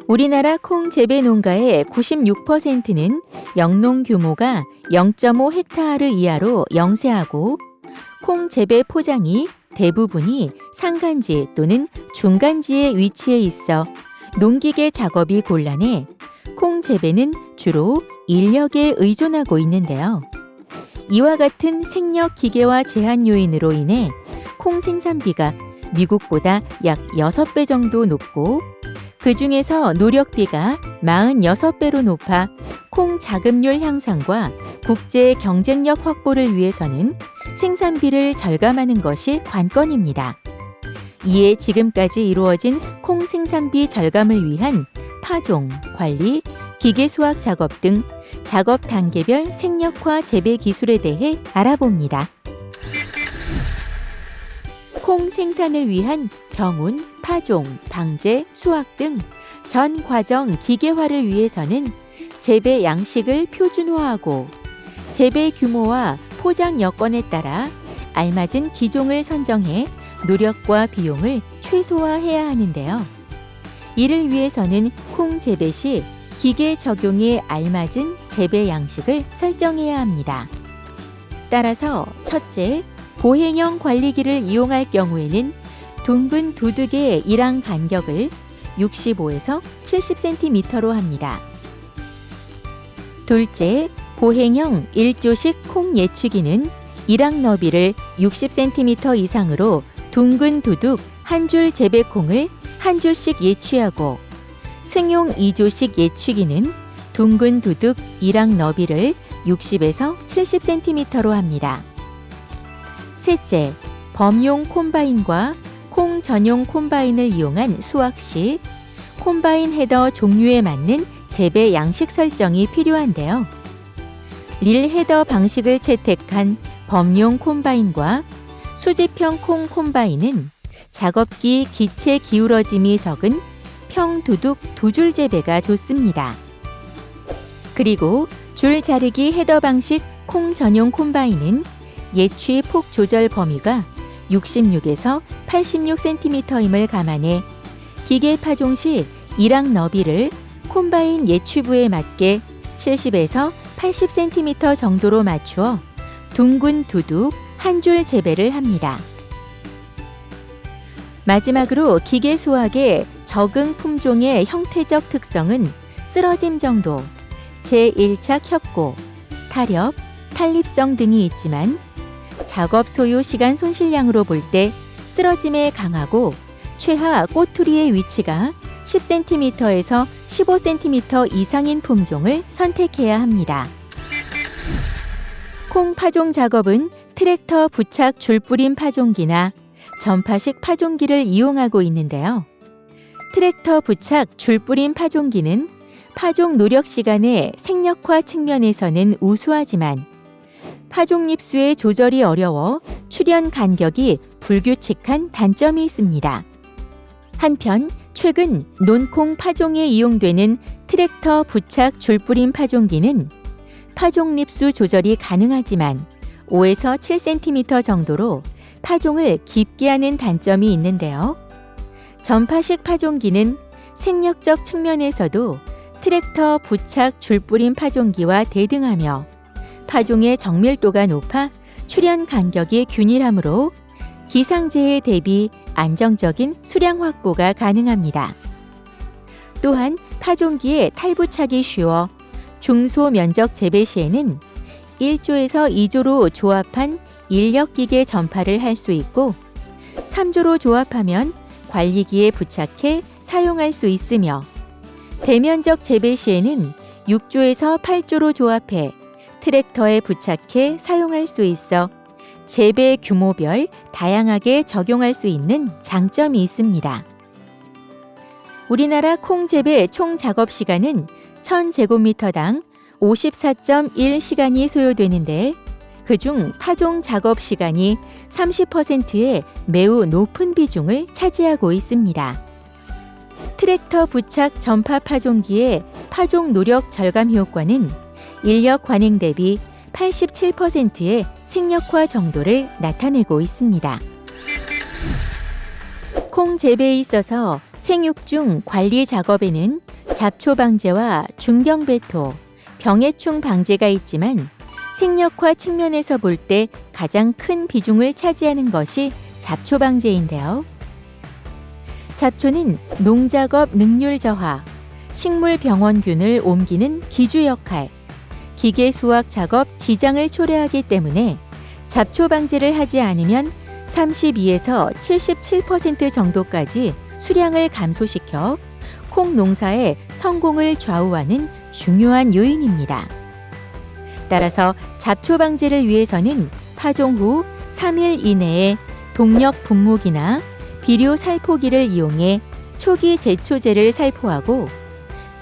우리나라 콩 재배 농가의 96%는 영농 규모가 0.5헥타르 이하로 영세하고 콩 재배 포장이 대부분이 상간지 또는 중간지에 위치해 있어 농기계 작업이 곤란해 콩 재배는 주로 인력에 의존하고 있는데요. 이와 같은 생력 기계화 제한 요인으로 인해 콩 생산비가 미국보다 약 6배 정도 높고 그 중에서 노력비가 46배로 높아 콩 자급률 향상과 국제 경쟁력 확보를 위해서는 생산비를 절감하는 것이 관건입니다. 이에 지금까지 이루어진 콩 생산비 절감을 위한 파종, 관리, 기계 수확 작업 등 작업 단계별 생력화 재배 기술에 대해 알아봅니다. 콩 생산을 위한 경운, 파종, 방제, 수확 등 전 과정 기계화를 위해서는 재배 양식을 표준화하고 재배 규모와 포장 여건에 따라 알맞은 기종을 선정해 노력과 비용을 최소화해야 하는데요. 이를 위해서는 콩 재배 시 기계 적용에 알맞은 재배 양식을 설정해야 합니다. 따라서 첫째, 보행형 관리기를 이용할 경우에는 둥근 두둑의 일항 간격을 65에서 70cm로 합니다. 둘째, 보행형 1조식 콩 예추기는 일항 너비를 60cm 이상으로 둥근 두둑 한 줄 재배콩을 한 줄씩 예추하고 승용 2조식 예추기는 둥근 두둑 일항 너비를 60에서 70cm로 합니다. 셋째, 범용 콤바인과 콩 전용 콤바인을 이용한 수확 시 콤바인 헤더 종류에 맞는 재배 양식 설정이 필요한데요. 릴 헤더 방식을 채택한 범용 콤바인과 수직형 콩 콤바인은 작업기 기체 기울어짐이 적은 평두둑 두 줄 재배가 좋습니다. 그리고 줄 자르기 헤더 방식 콩 전용 콤바인은 예추 폭 조절 범위가 66에서 86cm임을 감안해 기계 파종 시 일항 너비를 콤바인 예추부에 맞게 70에서 80cm 정도로 맞추어 둥근 두둑 한 줄 재배를 합니다. 마지막으로 기계 수확의 적응 품종의 형태적 특성은 쓰러짐 정도, 제1차 협고, 타렵, 탄립성 등이 있지만 작업 소요 시간 손실량으로 볼 때 쓰러짐에 강하고 최하 꼬투리의 위치가 10cm에서 15cm 이상인 품종을 선택해야 합니다. 콩 파종 작업은 트랙터 부착 줄뿌림 파종기나 전파식 파종기를 이용하고 있는데요. 트랙터 부착 줄뿌림 파종기는 파종 노력 시간의 생력화 측면에서는 우수하지만 파종립수의 조절이 어려워 출현 간격이 불규칙한 단점이 있습니다. 한편 최근 논콩 파종에 이용되는 트랙터 부착 줄뿌림 파종기는 파종립수 조절이 가능하지만 5에서 7cm 정도로 파종을 깊게 하는 단점이 있는데요. 전파식 파종기는 생력적 측면에서도 트랙터 부착 줄뿌림 파종기와 대등하며 파종의 정밀도가 높아 출현 간격이 균일하므로 기상재해 대비 안정적인 수량 확보가 가능합니다. 또한 파종기에 탈부착이 쉬워 중소면적 재배 시에는 1조에서 2조로 조합한 인력기계 전파를 할 수 있고 3조로 조합하면 관리기에 부착해 사용할 수 있으며 대면적 재배 시에는 6조에서 8조로 조합해 트랙터에 부착해 사용할 수 있어 재배 규모별 다양하게 적용할 수 있는 장점이 있습니다. 우리나라 콩 재배 총 작업 시간은 1000제곱미터당 54.1시간이 소요되는데 그중 파종 작업 시간이 30%의 매우 높은 비중을 차지하고 있습니다. 트랙터 부착 전파 파종기의 파종 노력 절감 효과는 인력 관행 대비 87%의 생력화 정도를 나타내고 있습니다. 콩 재배에 있어서 생육 중 관리 작업에는 잡초 방제와 중경 배토, 병해충 방제가 있지만 생력화 측면에서 볼 때 가장 큰 비중을 차지하는 것이 잡초 방제인데요. 잡초는 농작업 능률 저하, 식물 병원균을 옮기는 기주 역할, 기계 수확 작업 지장을 초래하기 때문에 잡초 방제를 하지 않으면 32에서 77% 정도까지 수량을 감소시켜 콩 농사의 성공을 좌우하는 중요한 요인입니다. 따라서 잡초 방제를 위해서는 파종 후 3일 이내에 동력 분무기나 비료 살포기를 이용해 초기 제초제를 살포하고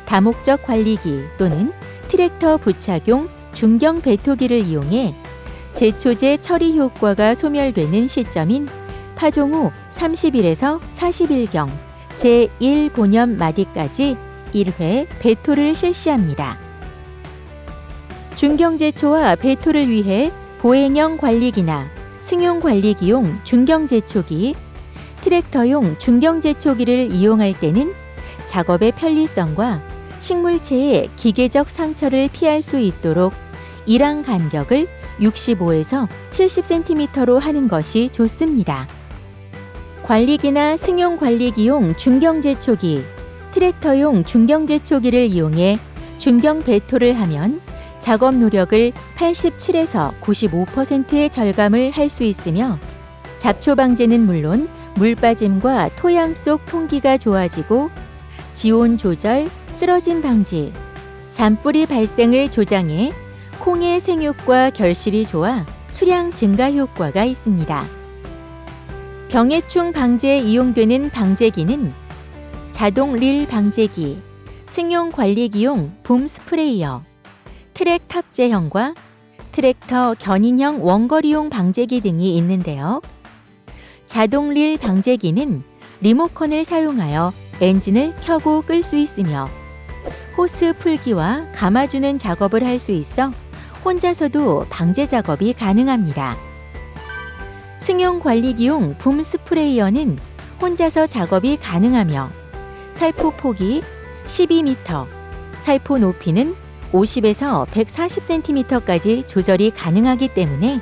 다목적 관리기 또는 트랙터 부착용 중경 배토기를 이용해 제초제 처리 효과가 소멸되는 시점인 파종 후 30일에서 40일경 제1본염 마디까지 1회 배토를 실시합니다. 중경제초와 배토를 위해 보행형 관리기나 승용 관리기용 중경제초기, 트랙터용 중경제초기를 이용할 때는 작업의 편리성과 식물체의 기계적 상처를 피할 수 있도록 일항 간격을 65에서 70cm로 하는 것이 좋습니다. 관리기나 승용 관리기용 중경제초기, 트랙터용 중경제초기를 이용해 중경 배토를 하면 작업 노력을 87에서 95%의 절감을 할 수 있으며 잡초 방제는 물론 물 빠짐과 토양 속 통기가 좋아지고 지온 조절, 쓰러짐 방지, 잔뿌리 발생을 조장해 콩의 생육과 결실이 좋아 수량 증가 효과가 있습니다. 병해충 방제에 이용되는 방제기는 자동 릴 방제기, 승용 관리기용 붐 스프레이어, 트랙 탑재형과 트랙터 견인형 원거리용 방제기 등이 있는데요. 자동 릴 방제기는 리모컨을 사용하여 엔진을 켜고 끌 수 있으며 호스 풀기와 감아주는 작업을 할 수 있어 혼자서도 방제 작업이 가능합니다. 승용 관리기용 붐 스프레이어는 혼자서 작업이 가능하며 살포 폭이 12m, 살포 높이는 50에서 140cm까지 조절이 가능하기 때문에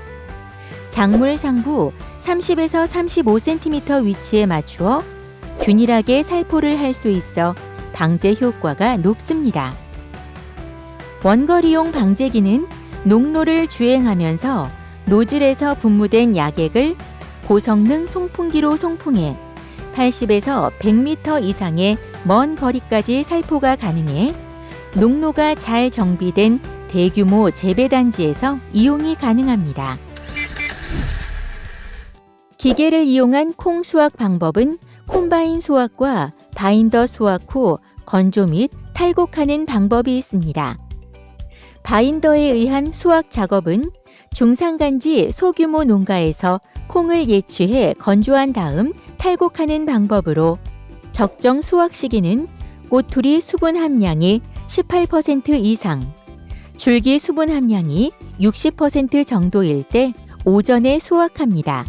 작물 상부 30에서 35cm 위치에 맞추어 균일하게 살포를 할 수 있어 방제 효과가 높습니다. 원거리용 방제기는 농로를 주행하면서 노즐에서 분무된 약액을 고성능 송풍기로 송풍해 80에서 100m 이상의 먼 거리까지 살포가 가능해 농로가 잘 정비된 대규모 재배단지에서 이용이 가능합니다. 기계를 이용한 콩 수확 방법은 콤바인 수확과 바인더 수확 후 건조 및 탈곡하는 방법이 있습니다. 바인더에 의한 수확 작업은 중산간지 소규모 농가에서 콩을 예취해 건조한 다음 탈곡하는 방법으로 적정 수확 시기는 꼬투리 수분 함량이 18% 이상, 줄기 수분 함량이 60% 정도일 때 오전에 수확합니다.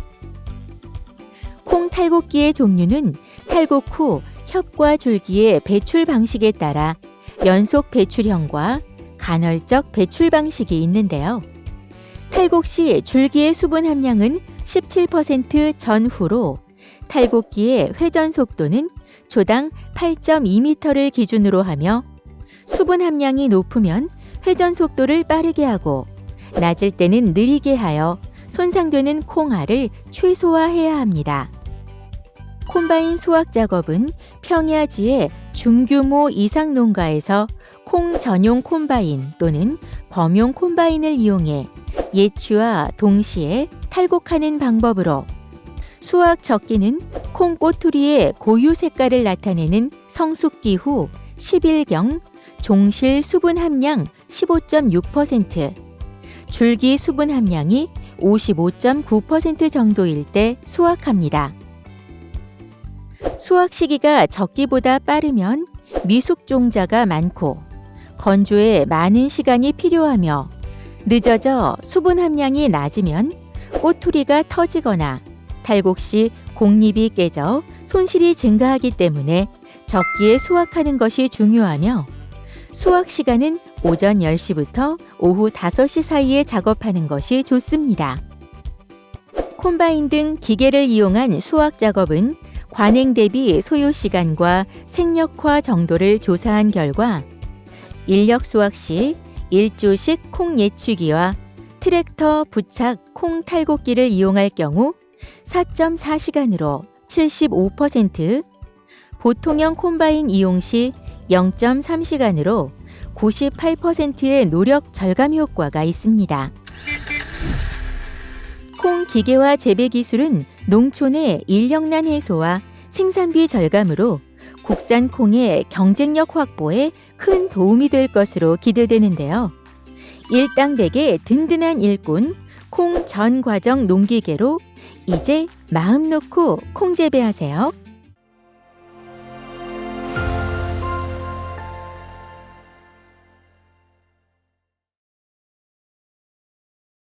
콩 탈곡기의 종류는 탈곡 후 협과 줄기의 배출 방식에 따라 연속 배출형과 간헐적 배출 방식이 있는데요. 탈곡 시 줄기의 수분 함량은 17% 전후로 탈곡기의 회전 속도는 초당 8.2m를 기준으로 하며 수분 함량이 높으면 회전 속도를 빠르게 하고 낮을 때는 느리게 하여 손상되는 콩알을 최소화해야 합니다. 콤바인 수확 작업은 평야지의 중규모 이상 농가에서 콩 전용 콤바인 또는 범용 콤바인을 이용해 예취와 동시에 탈곡하는 방법으로 수확 적기는 콩 꼬투리의 고유 색깔을 나타내는 성숙기 후 10일경 종실 수분 함량 15.6%, 줄기 수분 함량이 55.9% 정도일 때 수확합니다. 수확 시기가 적기보다 빠르면 미숙종자가 많고 건조에 많은 시간이 필요하며 늦어져 수분 함량이 낮으면 꼬투리가 터지거나 탈곡 시 곡립이 깨져 손실이 증가하기 때문에 적기에 수확하는 것이 중요하며 수확 시간은 오전 10시부터 오후 5시 사이에 작업하는 것이 좋습니다. 콤바인 등 기계를 이용한 수확 작업은 관행 대비 소요 시간과 생력화 정도를 조사한 결과 인력 수확 시 일조식 콩 예추기와 트랙터 부착 콩 탈곡기를 이용할 경우 4.4시간으로 75%, 보통형 콤바인 이용 시 0.3시간으로 98%의 노력 절감 효과가 있습니다. 콩 기계화 재배 기술은 농촌의 인력난 해소와 생산비 절감으로 국산 콩의 경쟁력 확보에 큰 도움이 될 것으로 기대되는데요. 일당백의 든든한 일꾼 콩 전 과정 농기계로 이제 마음 놓고 콩 재배하세요.